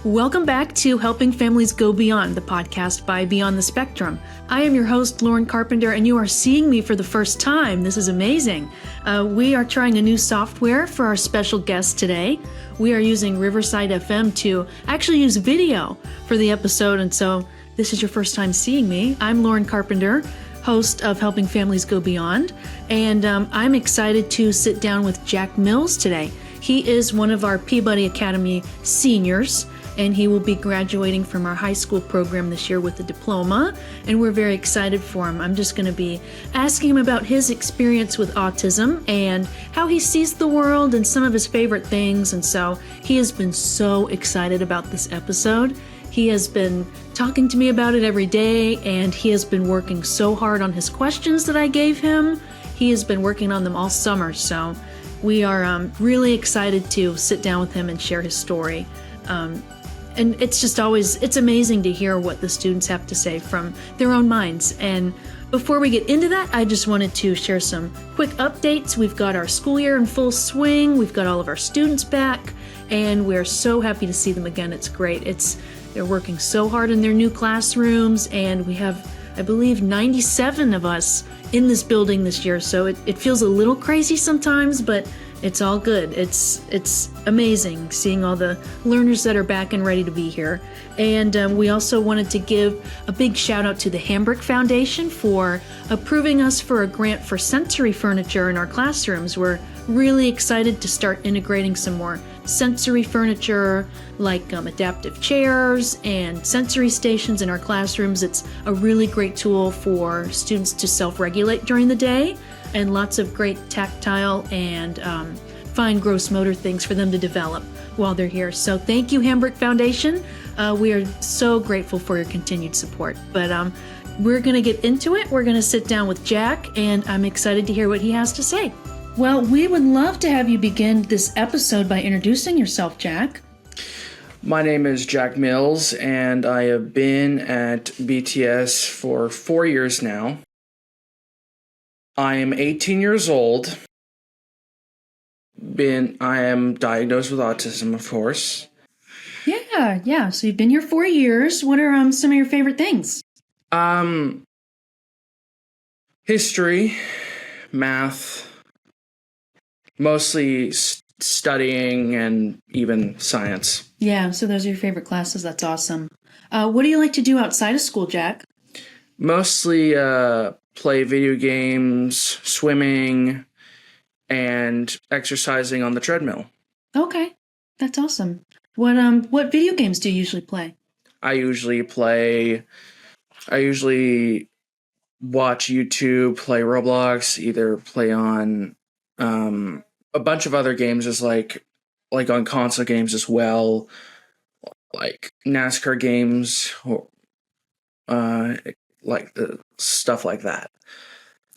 Welcome back to Helping Families Go Beyond, the podcast by Beyond the Spectrum. I am your host, Loryn Carpenter, and you are seeing me for the first time. This is amazing. We are trying a new software for our special guest today. We are using Riverside FM to actually use video for the episode, and so this is your first time seeing me. I'm Loryn Carpenter, host of Helping Families Go Beyond, and I'm excited to sit down with Jack Mills today. He is one of our Peabody Academy seniors, and he will be graduating from our high school program this year with a diploma, and we're very excited for him. I'm just going to be asking him about his experience with autism and how he sees the world and some of his favorite things, and so he has been so excited about this episode. He has been talking to me about it every day, and he has been working so hard on his questions that I gave him. He has been working on them all summer, so we are really excited to sit down with him and share his story. And it's just it's amazing to hear what the students have to say from their own minds. And before we get into that, I just wanted to share some quick updates. We've got our school year in full swing. We've got all of our students back, and we're so happy to see them again. It's great. They're working so hard in their new classrooms, and we have, I believe, 97 of us in this building this year. So it feels a little crazy sometimes, but it's all good. It's amazing seeing all the learners that are back and ready to be here. And we also wanted to give a big shout out to the Hambrick Foundation for approving us for a grant for sensory furniture in our classrooms. We're really excited to start integrating some more sensory furniture like adaptive chairs and sensory stations in our classrooms. It's a really great tool for students to self-regulate during the day, and lots of great tactile and fine gross motor things for them to develop while they're here. So thank you, Hambrick Foundation. We are so grateful for your continued support. But we're going to get into it. We're going to sit down with Jack, and I'm excited to hear what he has to say. Well, we would love to have you begin this episode by introducing yourself, Jack. My name is Jack Mills, and I have been at BTS for 4 years now. I am 18 years old. I am diagnosed with autism, of course. Yeah. So you've been here 4 years. What are some of your favorite things? History, math, mostly studying, and even science. Yeah, so those are your favorite classes. That's awesome. What do you like to do outside of school, Jack? Mostly play video games, swimming, and exercising on the treadmill. Okay, that's awesome. What video games do you usually play? I usually watch YouTube, play Roblox, either play on a bunch of other games as like on console games as well, like NASCAR games, or stuff like that.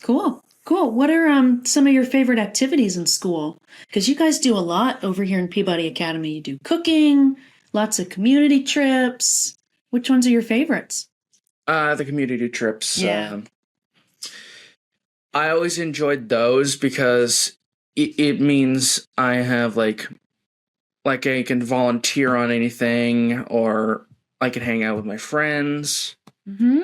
Cool. What are some of your favorite activities in school? Because you guys do a lot over here in Peabody Academy. You do cooking, lots of community trips. Which ones are your favorites? The community trips. Yeah. I always enjoyed those because it means I have like I can volunteer on anything, or I can hang out with my friends. Mm-hmm.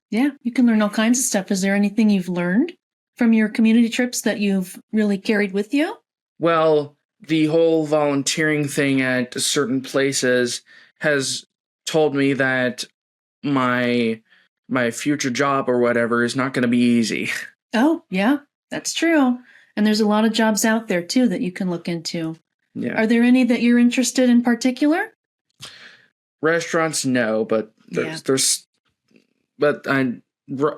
Yeah, you can learn all kinds of stuff. Is there anything you've learned from your community trips that you've really carried with you? Well, the whole volunteering thing at certain places has told me that my future job or whatever is not going to be easy. Oh, yeah, that's true. And there's a lot of jobs out there, too, that you can look into. Yeah. Are there any that you're interested in particular? Restaurants, no, but there's but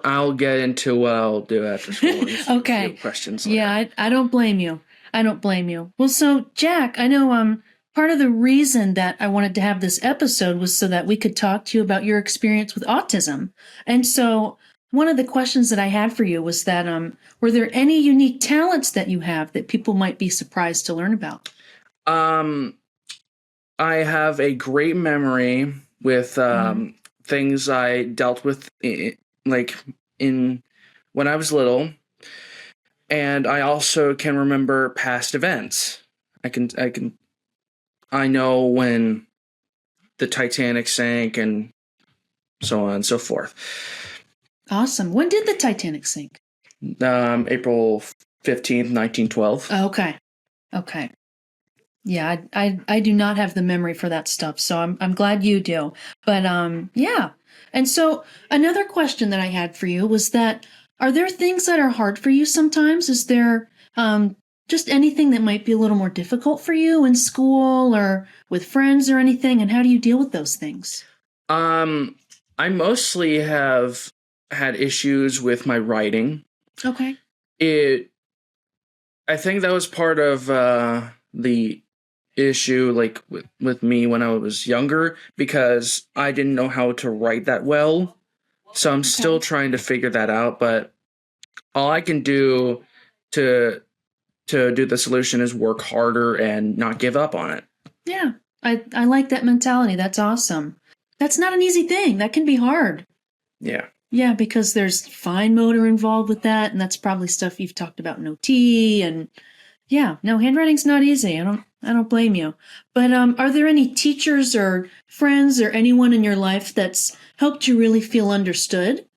I'll get into what I'll do after school. Okay. Questions. Yeah, I don't blame you. Well, so Jack, I know part of the reason that I wanted to have this episode was so that we could talk to you about your experience with autism. And so one of the questions that I had for you was that were there any unique talents that you have that people might be surprised to learn about? I have a great memory with things I dealt with when I was little, and I also can remember past events. I know when the Titanic sank and so on and so forth. Awesome. When did the Titanic sink? April 15th, 1912. Okay. Okay. Yeah, I do not have the memory for that stuff, so I'm glad you do. But yeah. And so another question that I had for you was that, are there things that are hard for you sometimes? Is there just anything that might be a little more difficult for you in school or with friends or anything? And how do you deal with those things? I mostly have had issues with my writing. Okay. I think that was part of the issue, like with me when I was younger, because I didn't know how to write that well. So I'm still trying to figure that out. But all I can do to do the solution is work harder and not give up on it. Yeah, I like that mentality. That's awesome. That's not an easy thing. That can be hard. Yeah. Yeah, because there's fine motor involved with that, and that's probably stuff you've talked about in OT. And yeah, no, handwriting's not easy. I don't blame you. But are there any teachers or friends or anyone in your life that's helped you really feel understood?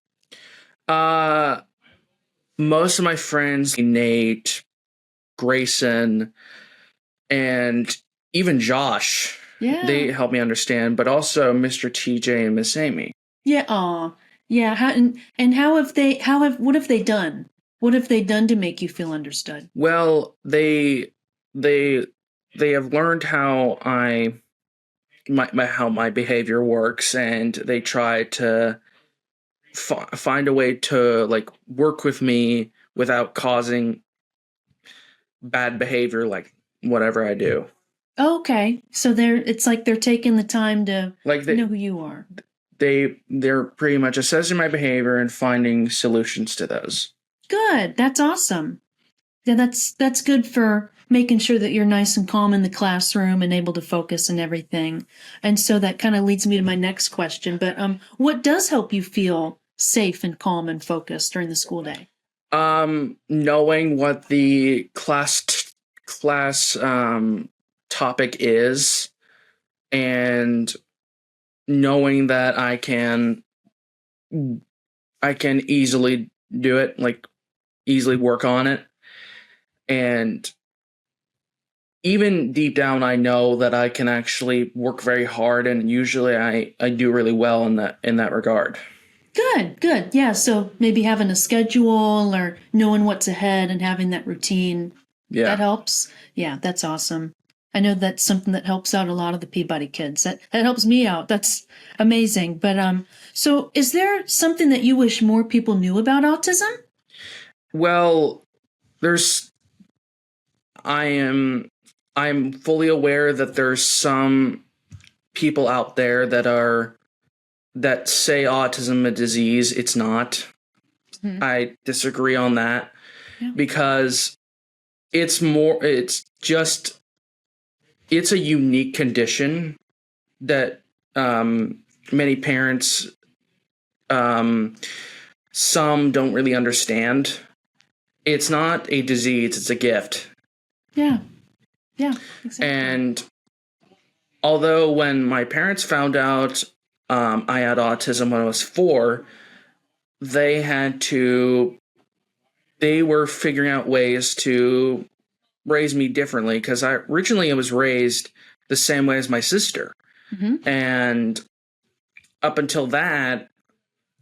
Most of my friends, Nate, Grayson, and even Josh, they help me understand. But also Mr. TJ and Miss Amy. Yeah. Aw. Yeah. What have they done? What have they done to make you feel understood? Well, they have learned how my behavior works, and they try to find a way to like work with me without causing bad behavior, like whatever I do. Okay, so it's like they're taking the time to know who you are. They're pretty much assessing my behavior and finding solutions to those. Good. That's awesome. Yeah, that's good for making sure that you're nice and calm in the classroom and able to focus and everything. And so that kind of leads me to my next question. But what does help you feel safe and calm and focused during the school day? Knowing what the class topic is, and knowing that I can easily do it, like easily work on it. And even deep down, I know that I can actually work very hard, and usually I do really well in that regard. Good. Yeah, so maybe having a schedule or knowing what's ahead and having that routine, that helps. Yeah, that's awesome. I know that's something that helps out a lot of the Peabody kids. That helps me out. That's amazing. But so is there something that you wish more people knew about autism? Well, I'm fully aware that there's some people out there that say autism a disease. It's not. Mm-hmm. I disagree on that because it's a unique condition that many parents, some don't really understand. It's not a disease, it's a gift. Yeah, exactly. And although when my parents found out I had autism when I was 4, they were figuring out ways to raise me differently, because I was raised the same way as my sister. Mm-hmm. And up until that,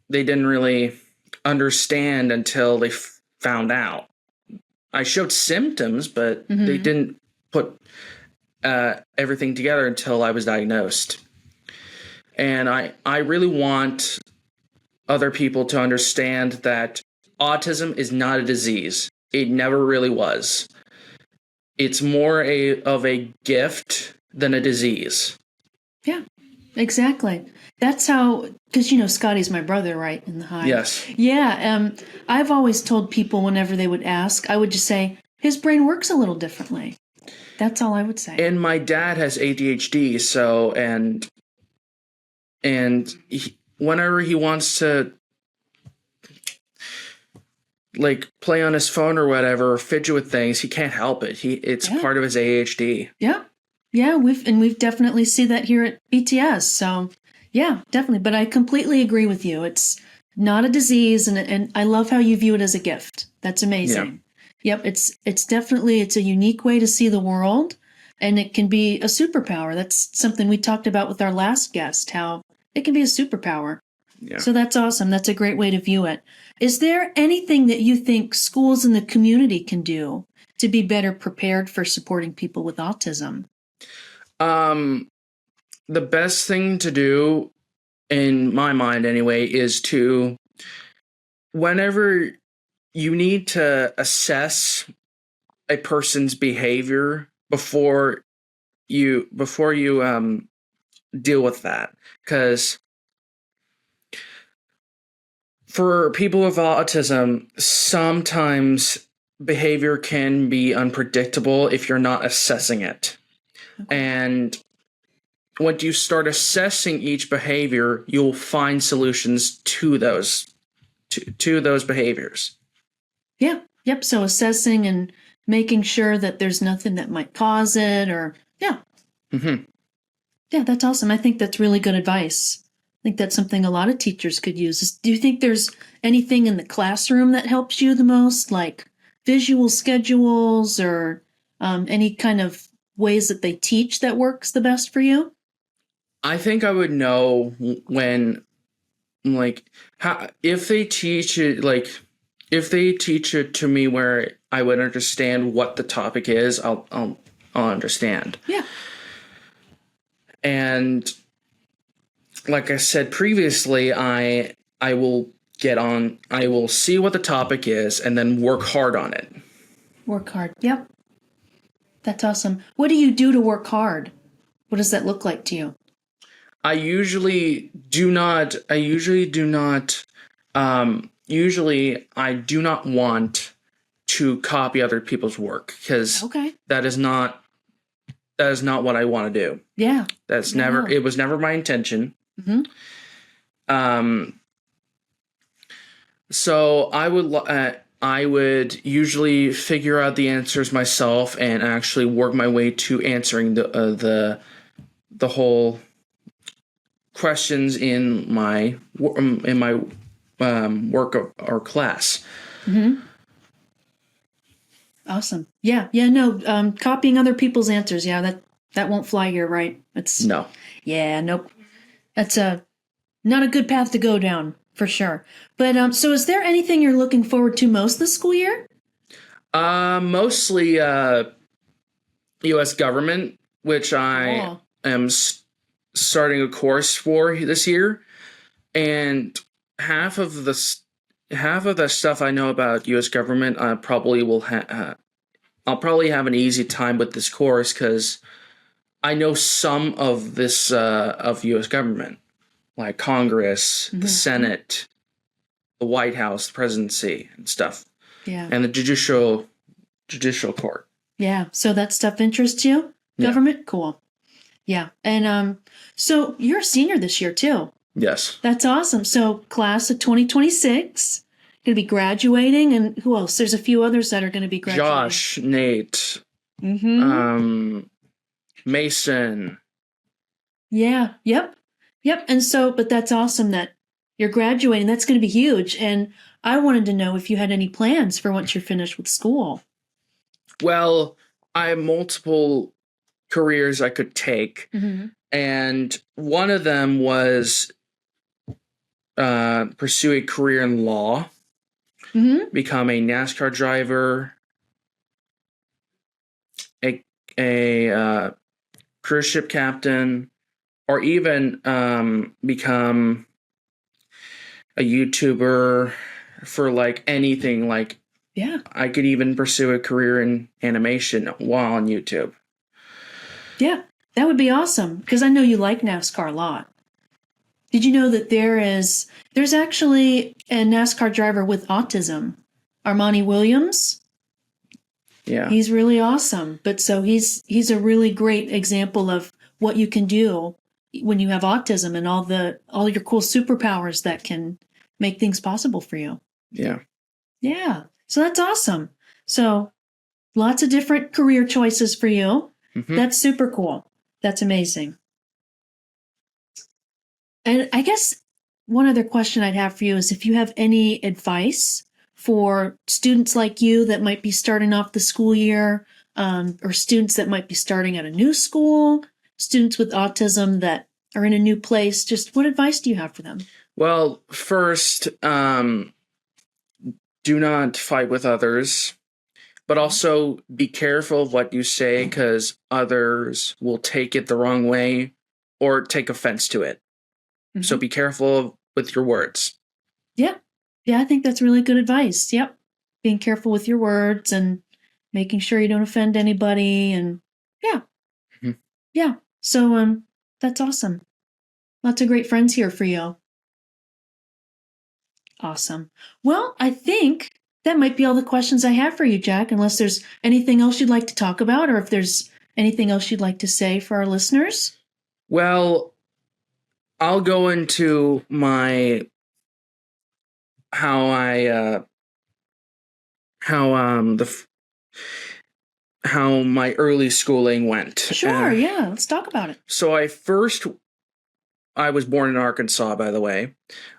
they didn't really understand until they found out. I showed symptoms, but they didn't put everything together until I was diagnosed. And I really want other people to understand that autism is not a disease. It never really was. It's more of a gift than a disease. Yeah, exactly. That's how, because Scotty's my brother, right, in the hive? Yes. Yeah, I've always told people whenever they would ask, I would just say, his brain works a little differently. That's all I would say. And my dad has ADHD, so, and whenever he wants to, like, play on his phone or whatever, or fidget with things, he can't help it. It's part of his ADHD. Yeah. Yeah, we've definitely see that here at BTS. So yeah, definitely. But I completely agree with you. It's not a disease, and I love how you view it as a gift. That's amazing. Yep, it's definitely it's a unique way to see the world, and it can be a superpower. That's something we talked about with our last guest, how it can be a superpower. Yeah. So that's awesome. That's a great way to view it. Is there anything that you think schools in the community can do to be better prepared for supporting people with autism? The best thing to do, in my mind anyway, is to, whenever you need to assess a person's behavior before you deal with that, because for people with autism, sometimes behavior can be unpredictable if you're not assessing it. Okay. And when you start assessing each behavior, you'll find solutions to those to those behaviors. Yeah. Yep. So assessing and making sure that there's nothing that might cause it, or yeah. Mm-hmm. Yeah, that's awesome. I think that's really good advice. I think that's something a lot of teachers could use. Do you think there's anything in the classroom that helps you the most, like visual schedules or any kind of ways that they teach that works the best for you? I think I would know when, like, how if they teach it, to me where I would understand what the topic is, I'll understand. Yeah. And like I said previously, I will see what the topic is and then work hard on it. Work hard. Yep. That's awesome. What do you do to work hard? What does that look like to you? Usually I do not want to copy other people's work, because that is not what I want to do. Yeah. It was never my intention. Mm-hmm. So I would usually figure out the answers myself and actually work my way to answering the whole questions in my work or class. Mm-hmm. Awesome. Yeah. Yeah. No. Copying other people's answers. Yeah. That won't fly here, right? No. Yeah. Nope. That's not a good path to go down for sure. But so is there anything you're looking forward to most this school year? Mostly U.S. government, which I am starting a course for this year, and half of the stuff I know about U.S. government, I'll probably have an easy time with this course, because I know some of this of U.S. government, like Congress, the Senate, the White House, the presidency, and stuff. Yeah. And the judicial court. Yeah. So that stuff interests you? Government? Yeah. Cool. Yeah. And so you're a senior this year too. Yes. That's awesome. So class of 2026, going to be graduating, and who else? There's a few others that are going to be graduating. Josh, Nate, Mason. Yeah. Yep. And so, but that's awesome that you're graduating. That's going to be huge. And I wanted to know if you had any plans for once you're finished with school. Well, I have multiple careers I could take. Mm-hmm. And one of them was pursue a career in law, become a NASCAR driver, a cruise ship captain, or even become a YouTuber for like anything. Like, yeah, I could even pursue a career in animation while on YouTube. Yeah, that would be awesome, because I know you like NASCAR a lot. Did you know that there's actually a NASCAR driver with autism, Armani Williams? Yeah. He's really awesome. But so he's a really great example of what you can do when you have autism, and all your cool superpowers that can make things possible for you. Yeah. Yeah. So that's awesome. So lots of different career choices for you. Mm-hmm. That's super cool. That's amazing. And I guess one other question I'd have for you is if you have any advice for students like you that might be starting off the school year, or students that might be starting at a new school, students with autism that are in a new place, just what advice do you have for them? Well, first, do not fight with others, but also be careful of what you say because others will take it the wrong way or take offense to it. Mm-hmm. So be careful with your words. Yeah. Yeah, I think that's really good advice. Yep. Being careful with your words and making sure you don't offend anybody. And yeah. Mm-hmm. Yeah. So that's awesome. Lots of great friends here for you. Awesome. Well, I think that might be all the questions I have for you, Jack, unless there's anything else you'd like to talk about or if there's anything else you'd like to say for our listeners. Well, I'll go into how my early schooling went. Sure, yeah, let's talk about it. So I was born in Arkansas, by the way.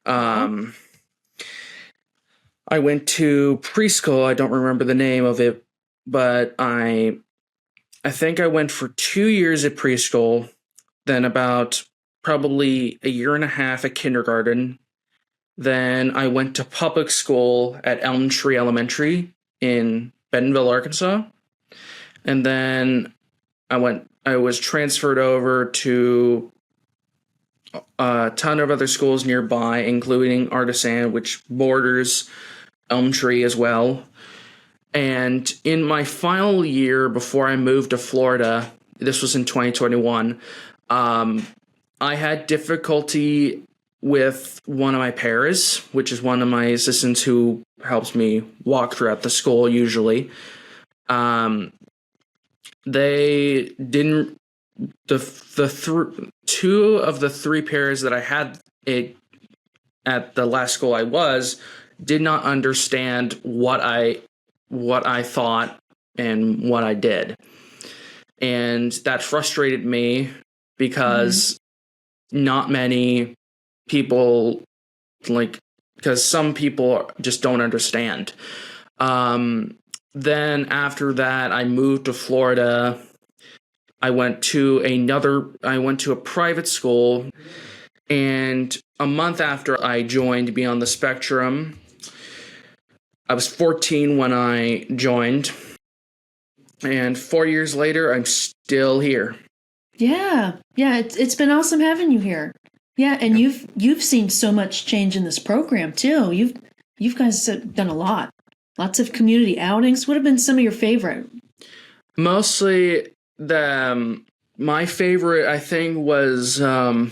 I went to preschool. I don't remember the name of it, but I think I went for 2 years at preschool, then about probably a year and a half at kindergarten. Then I went to public school at Elm Tree Elementary in Bentonville, Arkansas. And then I was transferred over to a ton of other schools nearby, including Artisan, which borders Elm Tree as well. And in my final year before I moved to Florida, this was in 2021, I had difficulty with one of my paras, which is one of my assistants who helps me walk throughout the school usually. They didn't, two of the three paras that I had at the last school I was did not understand what I thought and what I did. And that frustrated me because not many people because some people just don't understand. Then after that, I moved to Florida. I went to a private school, and a month after I joined Beyond the Spectrum, I was 14 when I joined, and 4 years later, I'm still here. Yeah, it's been awesome having you here. Yeah, and you've seen so much change in this program too. You guys have done a lot. Lots of community outings. What have been some of your favorite? Mostly my favorite, I think, was I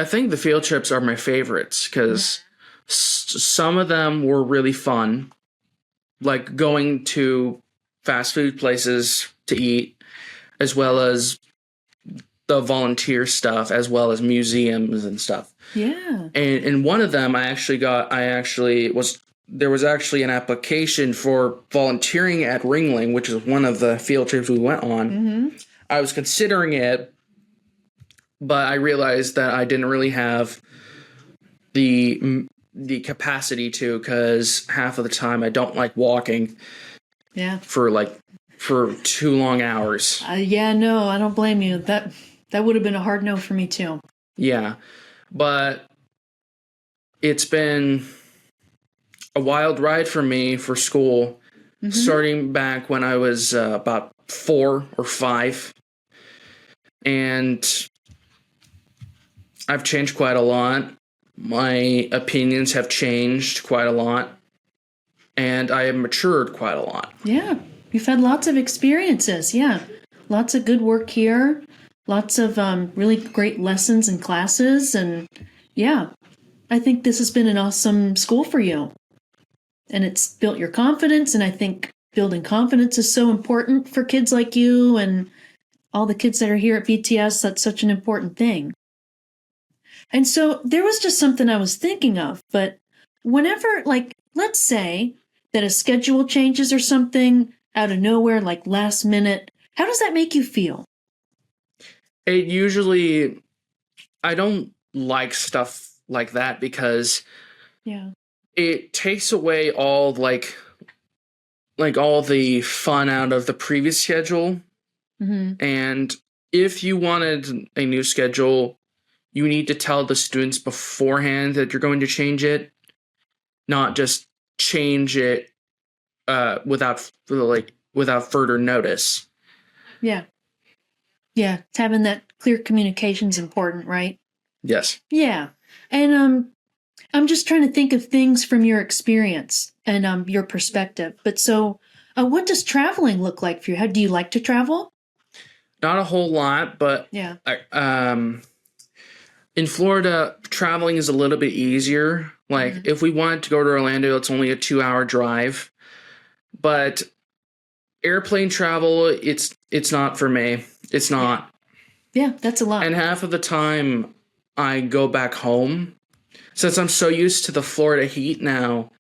think the field trips are my favorites because some of them were really fun, like going to fast food places to eat, as well as the volunteer stuff, as well as museums and stuff. Yeah. And in one of them, there was actually an application for volunteering at Ringling, which is one of the field trips we went on. Mm-hmm. I was considering it, but I realized that I didn't really have the capacity to, because half of the time I don't like walking. Yeah. For 2 long hours. Yeah, no, I don't blame you. That would have been a hard no for me too. Yeah, but it's been a wild ride for me for school, starting back when I was about 4 or 5. And I've changed quite a lot. My opinions have changed quite a lot. And I have matured quite a lot. Yeah, you've had lots of experiences. Yeah, lots of good work here. Lots of really great lessons and classes. And yeah, I think this has been an awesome school for you. And it's built your confidence. And I think building confidence is so important for kids like you and all the kids that are here at BTS. That's such an important thing. And so there was just something I was thinking of. But whenever, let's say that a schedule changes or something out of nowhere, like last minute, How does that make you feel? It usually, I don't like stuff like that because Yeah. it takes away all all the fun out of the previous schedule. Mm-hmm. And if you wanted a new schedule, you need to tell the students beforehand that you're going to change it, not just change it without further notice. Yeah. Yeah. Having that clear communication is important, right? Yes. Yeah. And I'm just trying to think of things from your experience and your perspective. But so what does traveling look like for you? How do you like to travel? Not a whole lot, but Yeah. in Florida, traveling is a little bit easier. Like, if we wanted to go to Orlando, it's only a 2-hour drive. But airplane travel, it's not for me. It's not. Yeah, that's a lot. And half of the time, I go back home. Since I'm so used to the Florida heat now,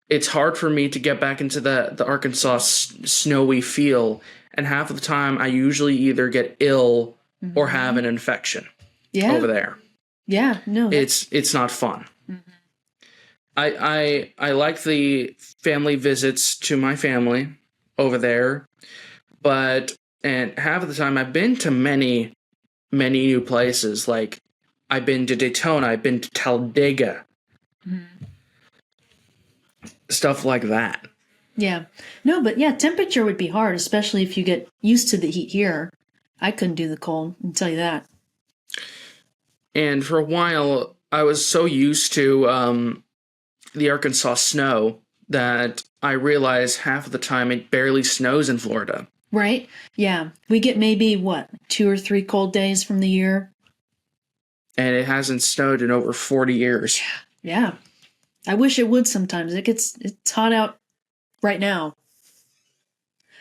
it's hard for me to get back into the Arkansas snowy feel. And half of the time, I usually either get ill or have an infection over there. Yeah, no. It's not fun. I like the family visits to my family over there, and half of the time I've been to many new places. Like, I've been to Daytona, I've been to Talladega, stuff like that. Yeah. No, but yeah, temperature would be hard, especially if you get used to the heat here. I couldn't do the cold, I'll tell you that. And for a while, I was so used to the Arkansas snow that I realized half of the time it barely snows in Florida. Right? Yeah. We get maybe, 2 or 3 cold days from the year? And it hasn't snowed in over 40 years. Yeah. I wish it would sometimes. It's hot out right now.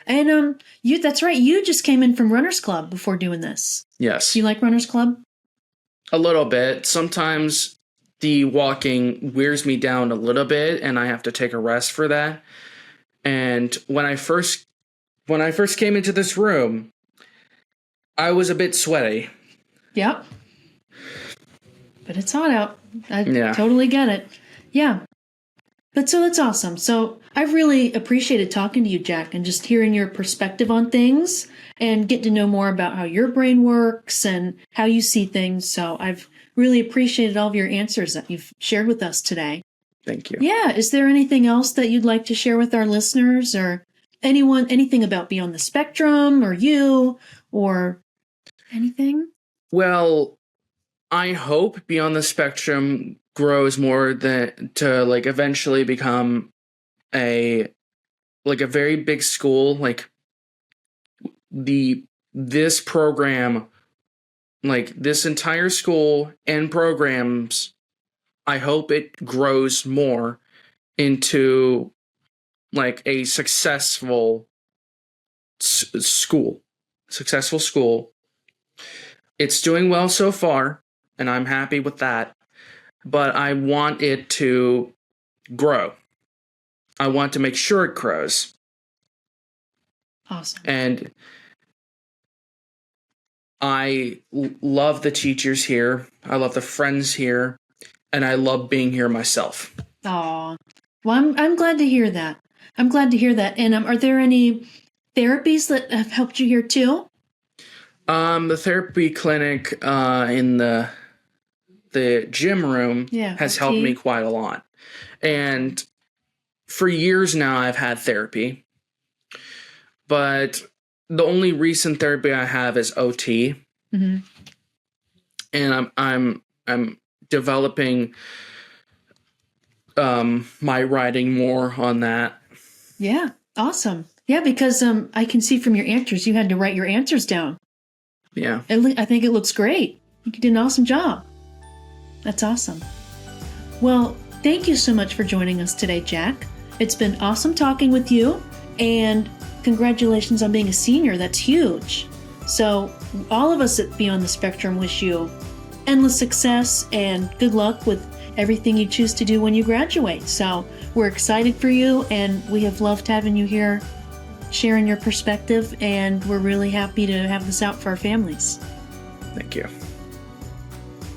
And that's right. You just came in from Runners Club before doing this. Yes. Do you like Runners Club? A little bit. Sometimes the walking wears me down a little bit and I have to take a rest for that. And when I first came into this room, I was a bit sweaty. Yep. But it's hot out. I totally get it. Yeah. But so that's awesome. So I've really appreciated talking to you, Jack, and just hearing your perspective on things and get to know more about how your brain works and how you see things. So I've really appreciated all of your answers that you've shared with us today. Thank you. Yeah. Is there anything else that you'd like to share with our listeners or anything about Beyond the Spectrum or you or anything? Well, I hope Beyond the Spectrum grows more to eventually become a very big school. Like, this program, this entire school and programs, I hope it grows more into a successful school. It's doing well so far, and I'm happy with that. But I want it to grow. I want to make sure it grows. Awesome. And I love the teachers here. I love the friends here. And I love being here myself. Aw. Well, I'm glad to hear that. And are there any therapies that have helped you here too? The therapy clinic in the gym room has helped me quite a lot. And for years now, I've had therapy. But the only recent therapy I have is OT. Mm-hmm. And I'm developing my writing more on that. Yeah, awesome. Yeah, because I can see from your answers, you had to write your answers down. Yeah. I think it looks great. You did an awesome job. That's awesome. Well, thank you so much for joining us today, Jack. It's been awesome talking with you, and congratulations on being a senior. That's huge. So all of us at Beyond the Spectrum wish you endless success and good luck with everything you choose to do when you graduate. So we're excited for you, and we have loved having you here sharing your perspective, and we're really happy to have this out for our families. Thank you.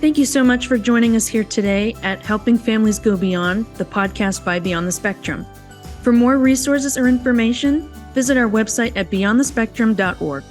Thank you so much for joining us here today at Helping Families Go Beyond, the podcast by Beyond the Spectrum. For more resources or information, visit our website at beyondthespectrum.org.